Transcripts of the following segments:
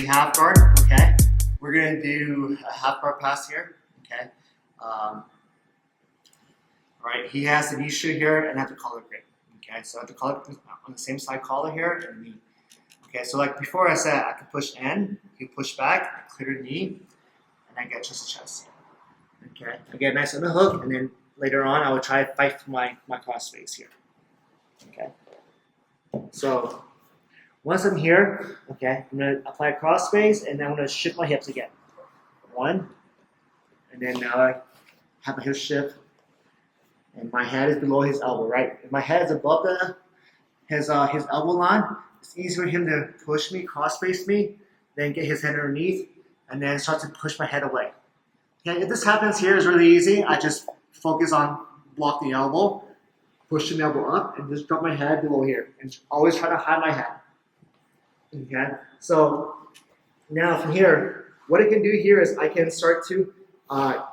be half guard, okay? We're gonna do a half guard pass here, okay? All right, he has the knee shoe here and I have the collar grip, okay? So I have the collar on the same side collar here and knee. Okay, so like before I said, I can push in, he push back, I clear the knee, and I get chest to chest. Okay, I get a nice underhook, and then later on I will try to fight for my crossface here. Okay, so once I'm here, okay, I'm gonna apply a crossface, and then I'm gonna shift my hips again. One, and then now I have a hip shift, and my head is below his elbow, right? If my head is above his elbow line, it's easier for him to push me, crossface me, then get his head underneath, and then start to push my head away. Okay, if this happens here, it's really easy. I just focus on block the elbow, push the elbow up, and just drop my head below here, and always try to hide my head. Okay, so now from here, what I can do here is I can start to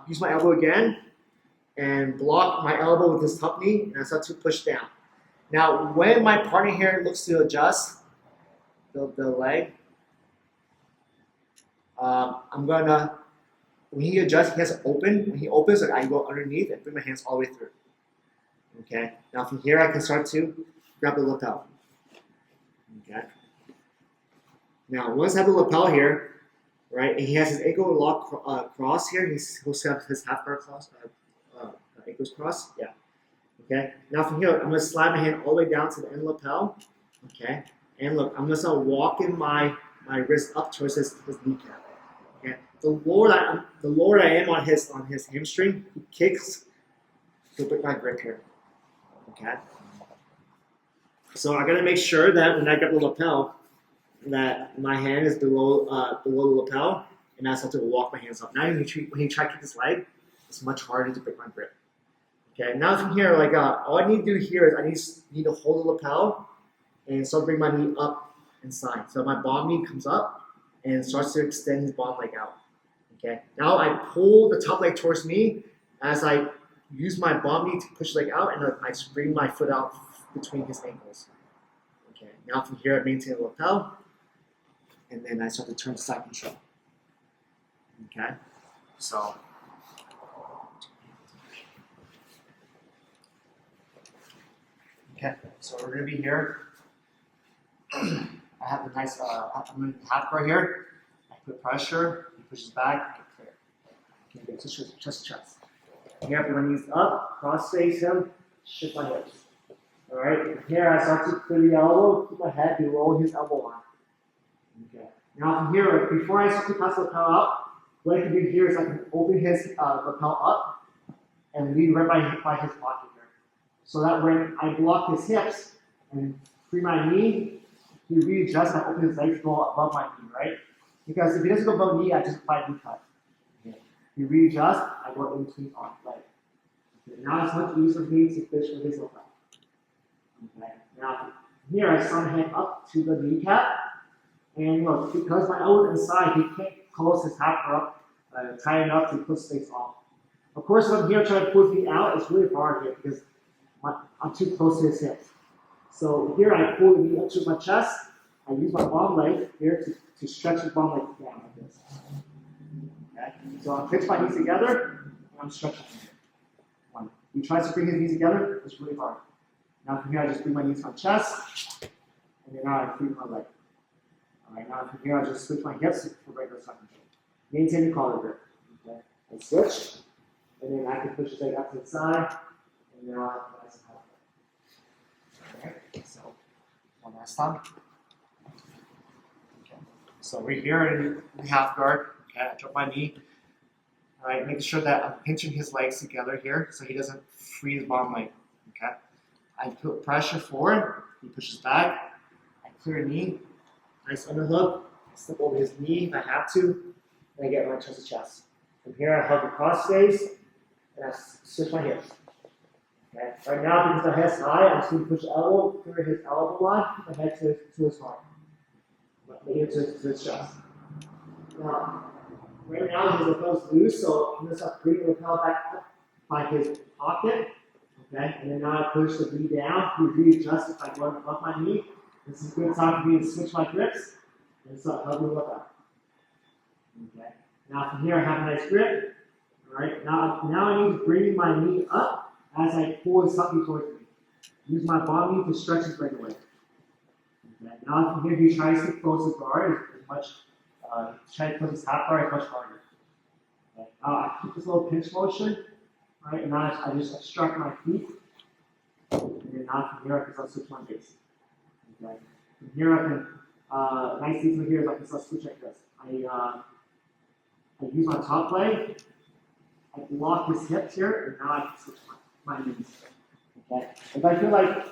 use my elbow again and block my elbow with this top knee, and I start to push down. Now, when my partner here looks to adjust the leg, I'm gonna, when he adjusts, he has to open. When he opens, I go underneath and bring my hands all the way through. Okay, now from here I can start to grab the lapel. Okay, now once I have the lapel here, right, and he has his ankle lock cross here, he's supposed to have his half guard cross, ankles cross, yeah. Okay, now from here, I'm going to slide my hand all the way down to the end lapel. Okay, and look, I'm going to start walking my wrist up towards his kneecap. Okay, the lower I am on his hamstring, he kicks to break my grip here. Okay, so I got to make sure that when I grab the lapel, that my hand is below the lapel, and I start to walk my hands up. Now when he try to kick his leg, it's much harder to break my grip. Okay, now from here, like all I need to do here is I need to hold the lapel and start bring my knee up inside. So my bottom knee comes up and starts to extend his bottom leg out. Okay, now I pull the top leg towards me as I use my bottom knee to push the leg out, and I bring my foot out between his ankles. Okay, now from here I maintain the lapel, and then I start to turn to side control. Okay, so. Okay, so we're going to be here. I have a nice I'm in half guard here. I put pressure, he pushes back, I clear. Okay, get chest to chest. Here, I put my knees up, cross face him, shift my hips. Alright, here I start to clear the elbow, keep my head below his elbow line. Okay, now from here, before I start to pass the lapel out, what I can do here is I can open his lapel up and lead right by his pocket. So that when I block his hips and free my knee, he readjusts and opens his legs to go above my knee, right? Because if he doesn't go above knee, I just apply knee cut. Okay. He readjusts, I go in between arm leg. Okay. Now it's much easier for me to fish with his lapel. Okay. Now here I start my hand up to the kneecap, and look, because my elbow is inside, he can't close his half up tight enough to push things off. Of course, when I'm here trying to push me out, it's really hard here because I'm too close to his hips. So here I pull the knee up to my chest. I use my bottom leg here to stretch the bottom leg down like this. Okay? So I fix my knees together and I'm stretching. One. He tries to bring his knees together, it's really hard. Now from here I just bring my knees to my chest, and then now I free my leg. Alright, now from here I just switch my hips for regular side control. Maintain the collar grip. Okay? I switch, and then I can push the leg up to the side, and now I Alright, so one last time. Okay. So we're here in the half guard. Okay, I drop my knee. Alright, making sure that I'm pinching his legs together here so he doesn't free his bottom leg. Okay. I put pressure forward, he pushes back, I clear a knee, nice underhook, I step over his knee if I have to, and I get my chest to chest. From here I hug the cross face, and I switch my hips. Okay. Right now, because my head's high, I'm just going to push the elbow, clear his elbow line, keep my head to his heart. My ear to his chest. Now, right now his lapel's loose, so I'm going to start bringing the lapel back up by his pocket. Okay, and then now I push the knee down. He readjusts if I go above my knee. This is a good time for me to switch my grips and start hugging the lapel. Okay. Now from here I have a nice grip. Alright, now I need to bring my knee up as I pull something towards me. Use my bottom knee to stretch and bring away. Okay. Now from here he tries to close the guard as much, try to close his half guard as much harder. Okay. Now I keep this little pinch motion. Right, and now I just obstruct my feet. And then now from here I can start switch my base. Okay. From here I can, nice thing here is I can start switch like this. I use my top leg, I block his hips here, and now I can switch my knees. Okay. If I feel like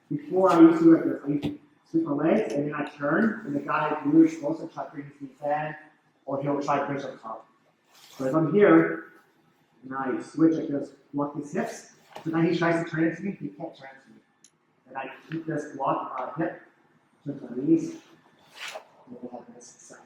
before I used to do like this, I used to switch my legs and then I turn, and the guy really close and try to bring his knees in, or he'll try to bridge up top. So if I'm here, and I switch, I just block his hips. So now he tries to turn into me, he can't turn into me. And I keep this block hip, turn my knees, and we'll have this side.